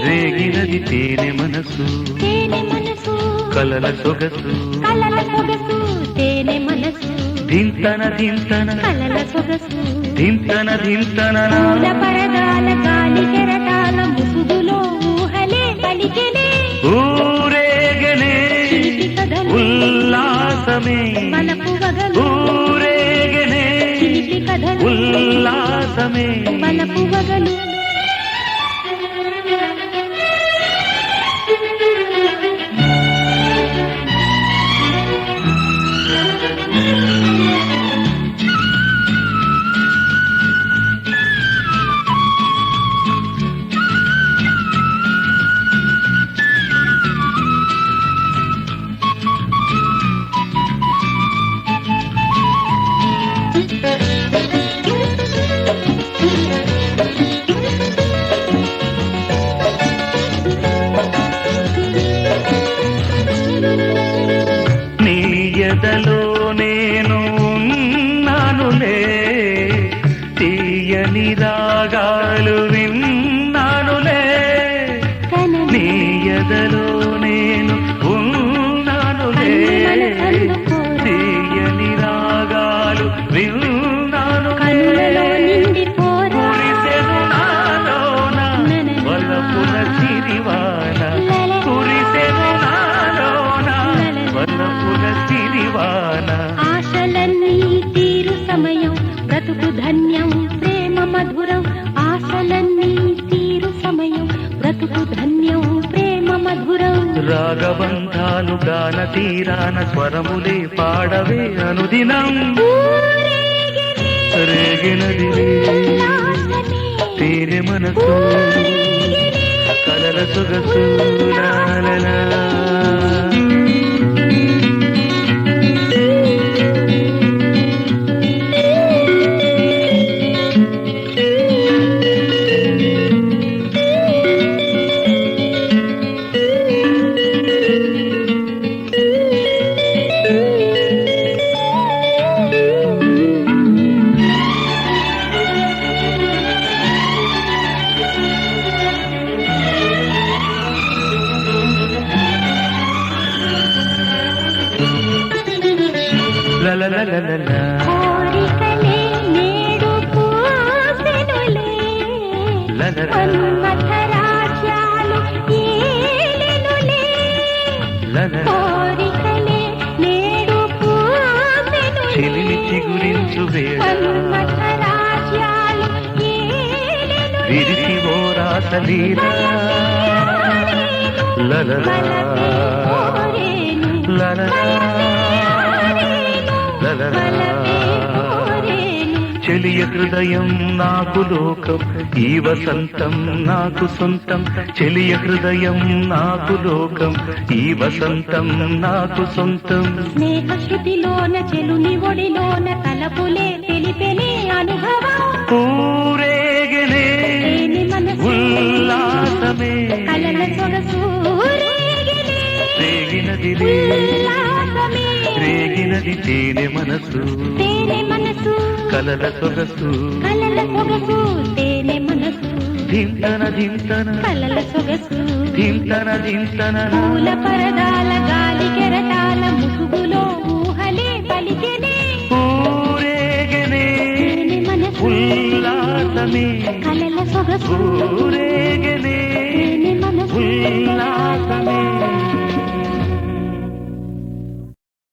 రేగినది తేనె మనసు కలల సొగసు తేనె మనసు ధింతన ధింతన కలల సొగసు ధింతన ధింతన పరదాల గాలి కెరటాల ముసుగులో ఊహలే పలికెనే ఊరేగనే ఉల్లాసమే మనకు వగలు ఊరేగనే ఉల్లాసమే మనకు వగలు ఎదలో నేను ఉన్నానులే తీయని రాగాలు విన్నానులే నీ ఎదలో నేను ఉన్నానులే తీయని రాగాలు విన్నానులే కురిసెను నాలోన వలపుల చిరివాన కురిసెను నాలోన వలపుల చిరివాన ఆశలన్నీ తీరు సమయం బ్రతుకు ధన్యం ప్రేమ మధురం ఆశలన్నీ తీరు సమయం బ్రతుకు ధన్యం ప్రేమ మధురం రాగబంధాలు గాన తీరాన స్వరములే పాడవే అనుదినం రేగినది తేనె మనసు కలల సొగసు లాలలా కోరికలే నేడు పూసెనులే మన్మథ రాజ్యాలు ఏలెనులే కోరికలే నేడు పూసెనులే చెలిమి చిగురించు వేళ మన్మథ రాజ్యాలు ఏలెనులే విరిసి ఓ రాసలీలా లలలా లలలా చెలియ హృదయం నాకు లోకం ఈ వసంతం నాకు సొంతం చెలియ హృదయం నాకు లోకం ఈ వసంతం నాకు సొంతం స్నేహ శృతిలోన చెలుని ఒడిలోన తలపులే తెలిపెనే అనుభవం ఊరేగనే ఉల్లాసమే కలల సొగసు రేగినది రేగినది తేనె మనసు కలల సొగసు తేనె మనసు ధింతన ధింతన కలల సొగసు ధింతన ధింతన పూల పరదాల గాలి కెరటాల ముసుగులో ఊహలే పలికెనే ఊరేగనే ఉల్లాసమే కలల సొగసు ఊరేగనే తేనె మనసు ఉల్లాసమే